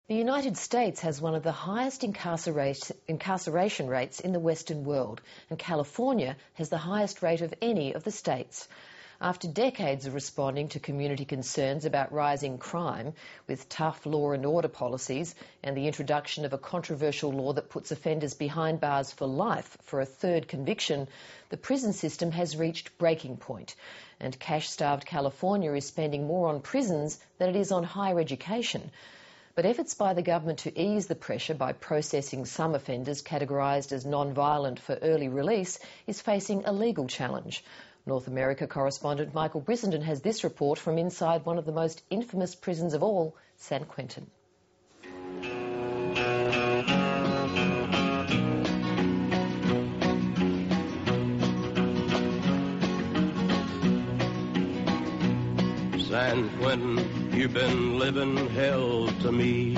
The United States has one of the highest incarceration rates in the Western world, and California has the highest rate of any of the states. After decades of responding to community concerns about rising crime, with tough law and order policies and the introduction of a controversial law that puts offenders behind bars for life for a third conviction, the prison system has reached breaking point, and cash-starved California is spending more on prisons than it is on higher education. But efforts by the government to ease the pressure by processing some offenders categorised as non-violent for early release is facing a legal challenge. North America correspondent Michael Brissenden has this report from inside one of the most infamous prisons of all, San Quentin. San Quentin, you've been living hell to me.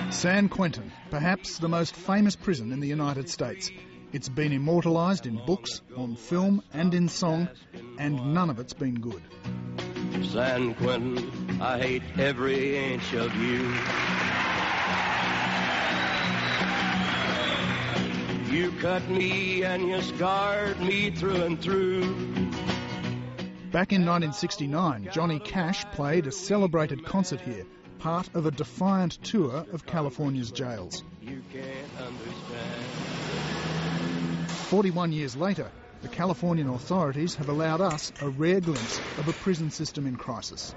San Quentin, perhaps the most famous prison in the United States. It's been immortalised in books, on film and in song, and none of it's been good. San Quentin, I hate every inch of you. You cut me and you scarred me through and through. Back in 1969, Johnny Cash played a celebrated concert here, part of a defiant tour of California's jails. You can't understand. 41 years later, the Californian authorities have allowed us a rare glimpse of a prison system in crisis.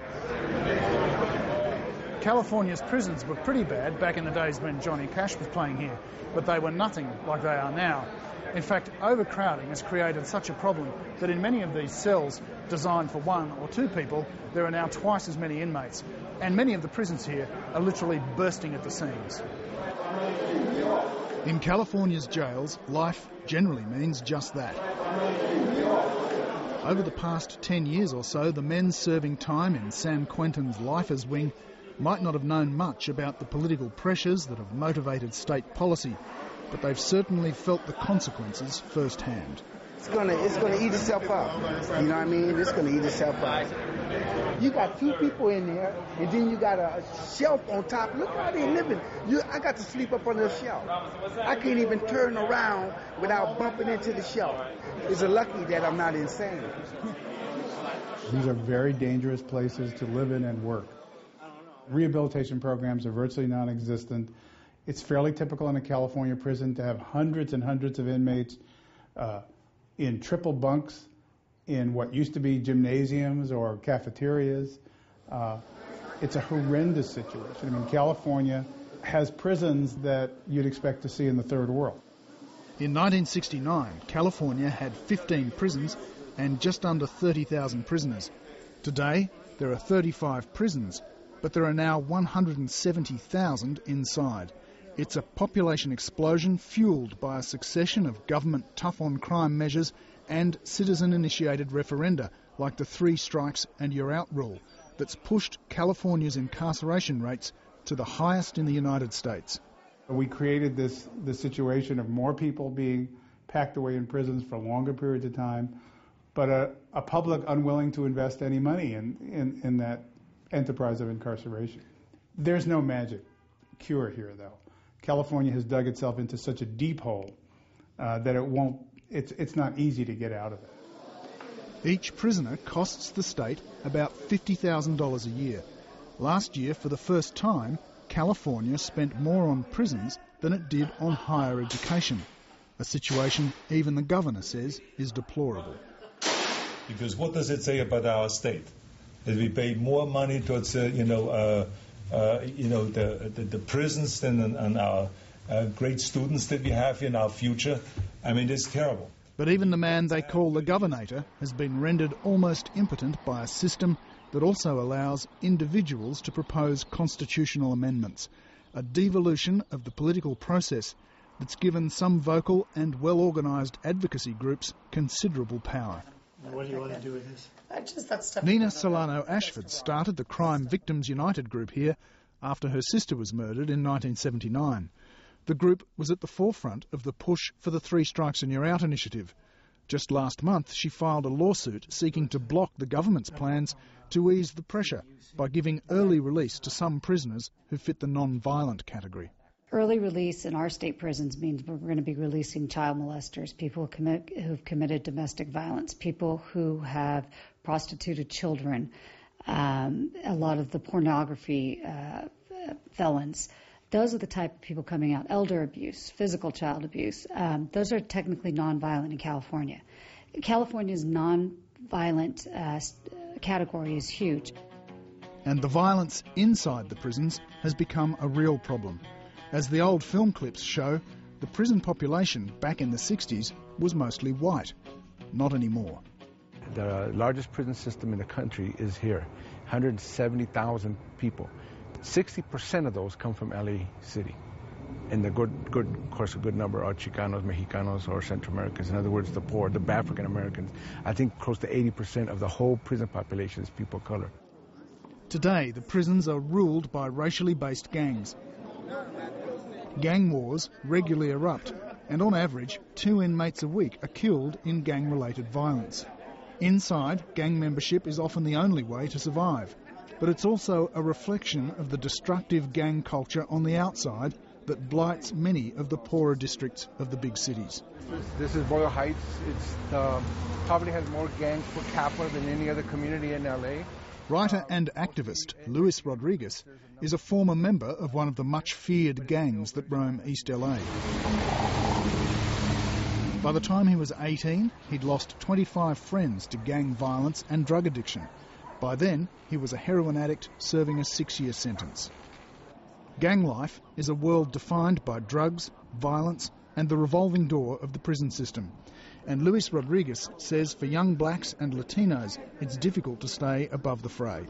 California's prisons were pretty bad back in the days when Johnny Cash was playing here, but they were nothing like they are now. In fact, overcrowding has created such a problem that in many of these cells designed for 1 or 2 people, there are now twice as many inmates. And many of the prisons here are literally bursting at the seams. In California's jails, life generally means just that. Over the past 10 years or so, the men serving time in San Quentin's Lifers Wing might not have known much about the political pressures that have motivated state policy, but they've certainly felt the consequences firsthand. It's gonna eat itself up. You know what I mean? It's gonna eat itself up. You got 2 people in there, and then you got a shelf on top. Look how they living. I got to sleep up on the shelf. I can't even turn around without bumping into the shelf. It's lucky that I'm not insane. These are very dangerous places to live in and work. Rehabilitation programs are virtually non-existent. It's fairly typical in a California prison to have hundreds and hundreds of inmates in triple bunks in what used to be gymnasiums or cafeterias. It's a horrendous situation. I mean, California has prisons that you'd expect to see in the third world. In 1969, California had 15 prisons and just under 30,000 prisoners. Today, there are 35 prisons, but there are now 170,000 inside. It's a population explosion fuelled by a succession of government tough-on-crime measures and citizen-initiated referenda, like the 3 strikes and you're out rule, that's pushed California's incarceration rates to the highest in the United States. We created this situation of more people being packed away in prisons for longer periods of time, but a public unwilling to invest any money in that enterprise of incarceration. There's no magic cure here, though. California has dug itself into such a deep hole that it's not easy to get out of it. Each prisoner costs the state about $50,000 a year. Last year, for the first time, California spent more on prisons than it did on higher education, a situation even the governor says is deplorable. Because what does it say about our state? That we pay more money towards, the prisons than our great students that we have in our future. I mean, it's terrible. But even the man they call the governator has been rendered almost impotent by a system that also allows individuals to propose constitutional amendments, a devolution of the political process that's given some vocal and well-organised advocacy groups considerable power. What do you want to do with this? Nina Solarno-Ashford started the Crime Victims United group here after her sister was murdered in 1979. The group was at the forefront of the push for the 3 strikes and you're out initiative. Just last month, she filed a lawsuit seeking to block the government's plans to ease the pressure by giving early release to some prisoners who fit the non-violent category. Early release in our state prisons means we're going to be releasing child molesters, people who've committed domestic violence, people who have prostituted children, a lot of the pornography felons. Those are the type of people coming out. Elder abuse, physical child abuse. Those are technically nonviolent in California. California's nonviolent category is huge. And the violence inside the prisons has become a real problem. As the old film clips show, the prison population back in the 60s was mostly white. Not anymore. The largest prison system in the country is here, 170,000 people. 60% of those come from LA City. And the of course, a good number are Chicanos, Mexicanos, or Central Americans. In other words, the poor, the African Americans. I think close to 80% of the whole prison population is people of color. Today, the prisons are ruled by racially based gangs. Gang wars regularly erupt, and on average, 2 inmates a week are killed in gang-related violence. Inside, gang membership is often the only way to survive, but it's also a reflection of the destructive gang culture on the outside that blights many of the poorer districts of the big cities. This is Boyle Heights. It's probably has more gangs per capita than any other community in LA. Writer and activist Luis Rodriguez is a former member of one of the much-feared gangs that roam East LA. By the time he was 18, he'd lost 25 friends to gang violence and drug addiction. By then, he was a heroin addict serving a 6-year sentence. Gang life is a world defined by drugs, violence, and the revolving door of the prison system. And Luis Rodriguez says for young blacks and Latinos, it's difficult to stay above the fray.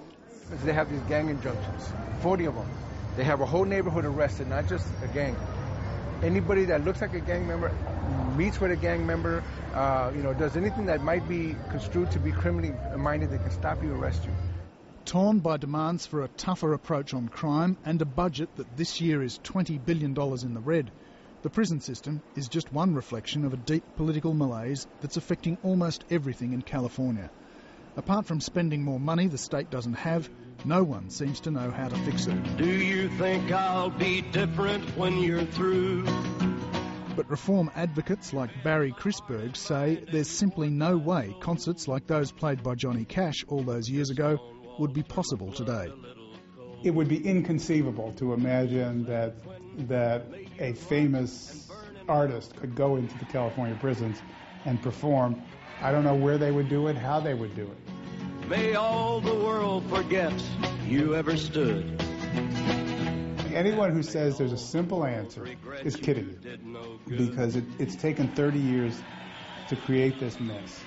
They have these gang injunctions, 40 of them. They have a whole neighborhood arrested, not just a gang. Anybody that looks like a gang member, meets with a gang member, does anything that might be construed to be criminally minded, they can stop you, arrest you. Torn by demands for a tougher approach on crime and a budget that this year is $20 billion in the red, the prison system is just one reflection of a deep political malaise that's affecting almost everything in California. Apart from spending more money the state doesn't have, no one seems to know how to fix it. Do you think I'll be different when you're through? But reform advocates like Barry Kinsberg say there's simply no way concerts like those played by Johnny Cash all those years ago would be possible today. It would be inconceivable to imagine that a famous artist could go into the California prisons and perform. I don't know where they would do it, how they would do it. May all the world forget you ever stood. Anyone who says there's a simple answer is kidding you, because it's taken 30 years to create this mess.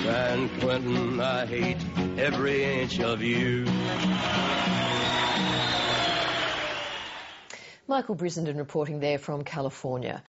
San Quentin, I hate every inch of you. Michael Brissenden reporting there from California.